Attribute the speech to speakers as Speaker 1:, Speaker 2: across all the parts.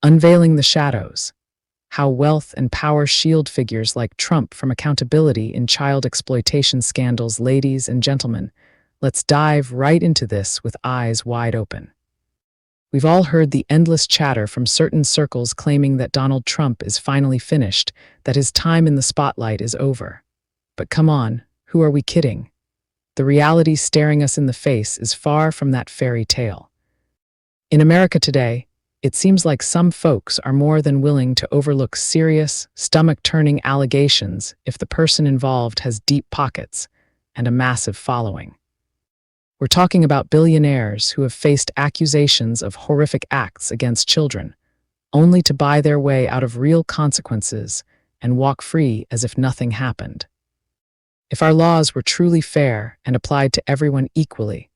Speaker 1: Unveiling the shadows. How wealth and power shield figures like Trump from accountability in child exploitation scandals. Ladies and gentlemen, let's dive right into this with eyes wide open. We've all heard the endless chatter from certain circles claiming that Donald Trump is finally finished, that his time in the spotlight is over. But come on, who are we kidding? The reality staring us in the face is far from that fairy tale. In America today, it seems like some folks are more than willing to overlook serious, stomach-turning allegations if the person involved has deep pockets and a massive following. We're talking about billionaires who have faced accusations of horrific acts against children, only to buy their way out of real consequences and walk free as if nothing happened. If our laws were truly fair and applied to everyone equally,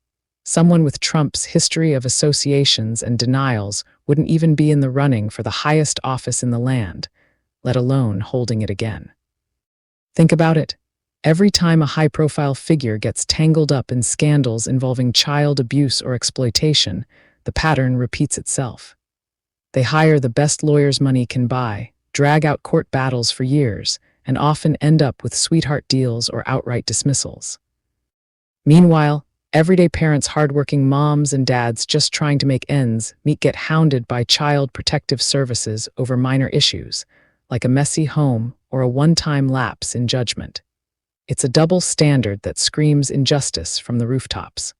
Speaker 1: someone with Trump's history of associations and denials wouldn't even be in the running for the highest office in the land, let alone holding it again. Think about it. Every time a high-profile figure gets tangled up in scandals involving child abuse or exploitation, the pattern repeats itself. They hire the best lawyers money can buy, drag out court battles for years, and often end up with sweetheart deals or outright dismissals. Meanwhile, everyday parents, hardworking moms and dads just trying to make ends meet, get hounded by child protective services over minor issues, like a messy home or a one-time lapse in judgment. It's a double standard that screams injustice from the rooftops.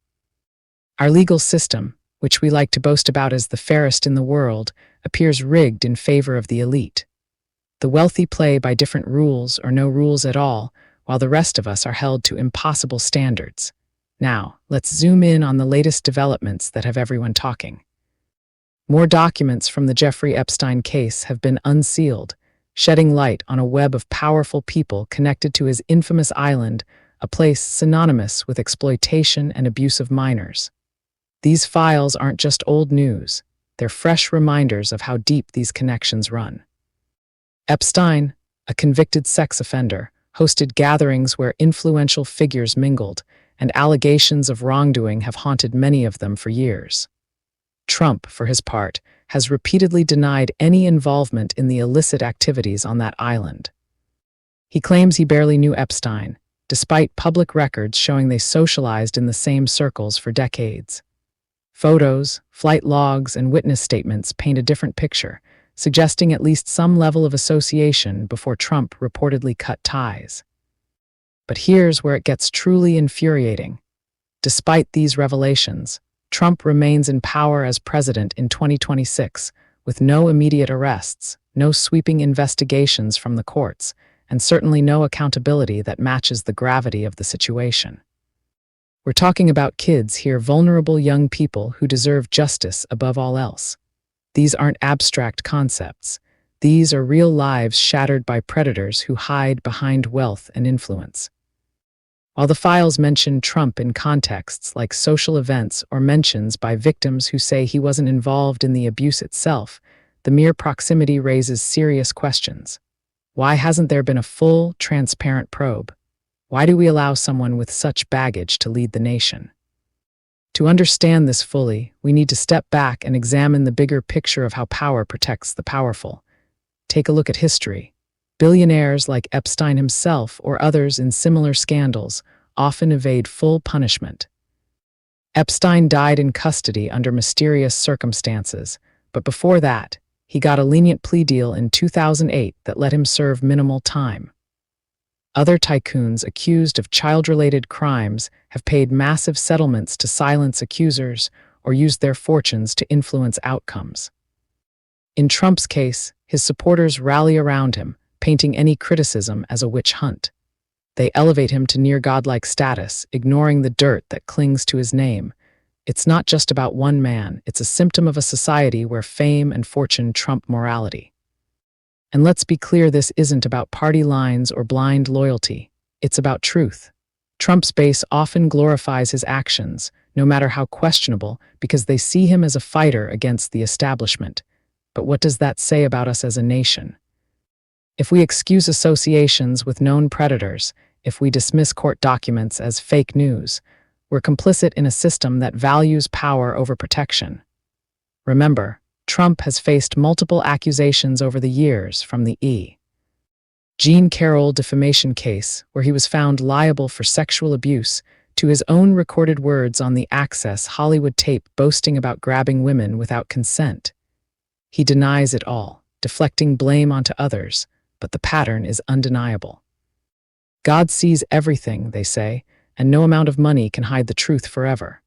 Speaker 1: Our legal system, which we like to boast about as the fairest in the world, appears rigged in favor of the elite. The wealthy play by different rules or no rules at all, while the rest of us are held to impossible standards. Now, let's zoom in on the latest developments that have everyone talking. More documents from the Jeffrey Epstein case have been unsealed, shedding light on a web of powerful people connected to his infamous island, a place synonymous with exploitation and abuse of minors. These files aren't just old news, they're fresh reminders of how deep these connections run. Epstein, a convicted sex offender, hosted gatherings where influential figures mingled, and allegations of wrongdoing have haunted many of them for years. Trump, for his part, has repeatedly denied any involvement in the illicit activities on that island. He claims he barely knew Epstein, despite public records showing they socialized in the same circles for decades. Photos, flight logs, and witness statements paint a different picture, suggesting at least some level of association before Trump reportedly cut ties. But here's where it gets truly infuriating. Despite these revelations, Trump remains in power as president in 2026, with no immediate arrests, no sweeping investigations from the courts, and certainly no accountability that matches the gravity of the situation. We're talking about kids here, vulnerable young people who deserve justice above all else. These aren't abstract concepts. These are real lives shattered by predators who hide behind wealth and influence. While the files mention Trump in contexts like social events or mentions by victims who say he wasn't involved in the abuse itself, the mere proximity raises serious questions. Why hasn't there been a full, transparent probe? Why do we allow someone with such baggage to lead the nation? To understand this fully, we need to step back and examine the bigger picture of how power protects the powerful. Take a look at history. Billionaires like Epstein himself or others in similar scandals often evade full punishment. Epstein died in custody under mysterious circumstances, but before that, he got a lenient plea deal in 2008 that let him serve minimal time. Other tycoons accused of child-related crimes have paid massive settlements to silence accusers or used their fortunes to influence outcomes. In Trump's case, his supporters rally around him, painting any criticism as a witch hunt. They elevate him to near godlike status, ignoring the dirt that clings to his name. It's not just about one man, it's a symptom of a society where fame and fortune trump morality. And let's be clear, this isn't about party lines or blind loyalty. It's about truth. Trump's base often glorifies his actions, no matter how questionable, because they see him as a fighter against the establishment. But what does that say about us as a nation? If we excuse associations with known predators, if we dismiss court documents as fake news, we're complicit in a system that values power over protection. Remember, Trump has faced multiple accusations over the years, from the E. Jean Carroll defamation case, where he was found liable for sexual abuse, to his own recorded words on the Access Hollywood tape boasting about grabbing women without consent. He denies it all, deflecting blame onto others, but the pattern is undeniable. God sees everything, they say, and no amount of money can hide the truth forever.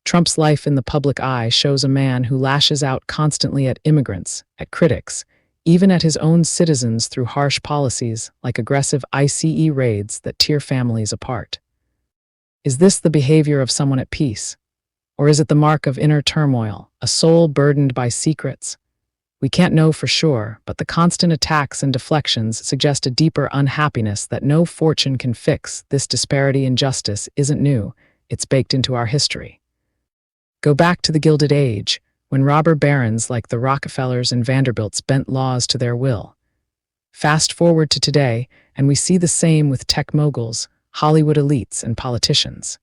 Speaker 1: Trump's life in the public eye shows a man who lashes out constantly at immigrants, at critics, even at his own citizens through harsh policies like aggressive ICE raids that tear families apart. Is this the behavior of someone at peace? Or is it the mark of inner turmoil, a soul burdened by secrets? We can't know for sure, but the constant attacks and deflections suggest a deeper unhappiness that no fortune can fix. This disparity in justice isn't new, it's baked into our history. Go back to the Gilded Age, when robber barons like the Rockefellers and Vanderbilts bent laws to their will. Fast forward to today, and we see the same with tech moguls, Hollywood elites, and politicians.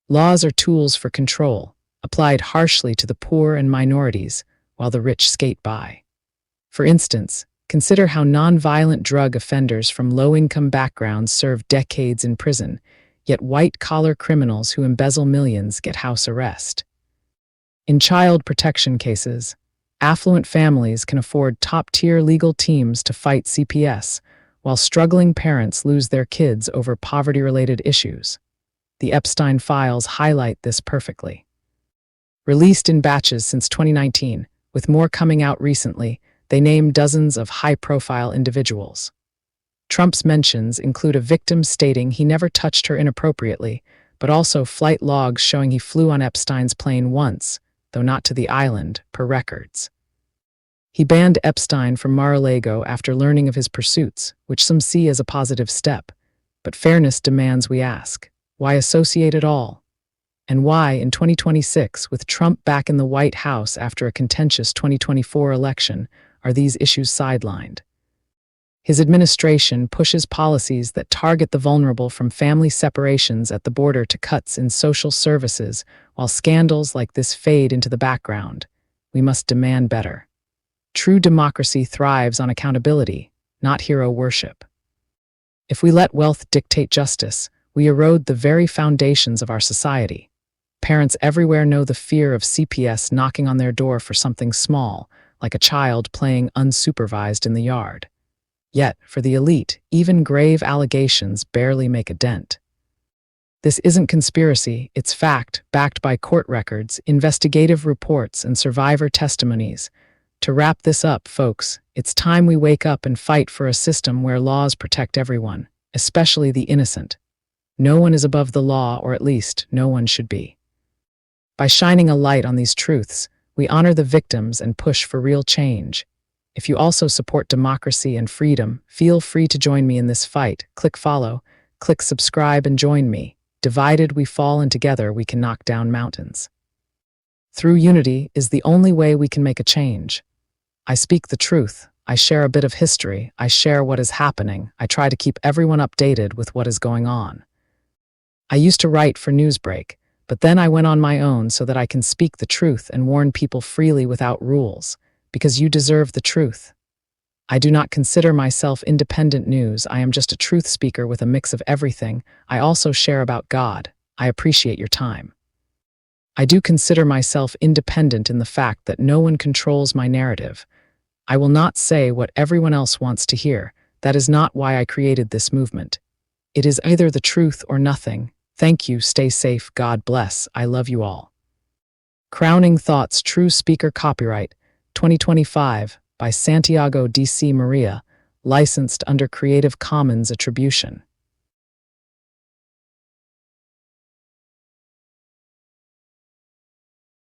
Speaker 1: Laws are tools for control, applied harshly to the poor and minorities, while the rich skate by. For instance, consider how nonviolent drug offenders from low-income backgrounds serve decades in prison, yet white-collar criminals who embezzle millions get house arrest. In child protection cases, affluent families can afford top-tier legal teams to fight CPS, while struggling parents lose their kids over poverty-related issues. The Epstein files highlight this perfectly. Released in batches since 2019, with more coming out recently, they name dozens of high-profile individuals. Trump's mentions include a victim stating he never touched her inappropriately, but also flight logs showing he flew on Epstein's plane once, though not to the island, per records. He banned Epstein from Mar-a-Lago after learning of his pursuits, which some see as a positive step. But fairness demands we ask, why associate at all? And why, in 2026, with Trump back in the White House after a contentious 2024 election, are these issues sidelined? His administration pushes policies that target the vulnerable, from family separations at the border to cuts in social services, while scandals like this fade into the background. We must demand better. True democracy thrives on accountability, not hero worship. If we let wealth dictate justice, we erode the very foundations of our society. Parents everywhere know the fear of CPS knocking on their door for something small, like a child playing unsupervised in the yard. Yet, for the elite, even grave allegations barely make a dent. This isn't conspiracy, it's fact, backed by court records, investigative reports, and survivor testimonies. To wrap this up, folks, it's time we wake up and fight for a system where laws protect everyone, especially the innocent. No one is above the law, or at least, no one should be. By shining a light on these truths, we honor the victims and push for real change. If you also support democracy and freedom, feel free to join me in this fight. Click follow, click subscribe, and join me. Divided we fall, and together we can knock down mountains. Through unity is the only way we can make a change. I speak the truth. I share a bit of history. I share what is happening. I try to keep everyone updated with what is going on. I used to write for Newsbreak, but then I went on my own so that I can speak the truth and warn people freely without rules, because you deserve the truth. I do not consider myself independent news. I am just a truth speaker with a mix of everything. I also share about God. I appreciate your time. I do consider myself independent in the fact that no one controls my narrative. I will not say what everyone else wants to hear. That is not why I created this movement. It is either the truth or nothing. Thank you, stay safe, God bless, I love you all. Crowning Thoughts, True Speaker, copyright 2025 by Santiago D.C. Maria, licensed under Creative Commons Attribution.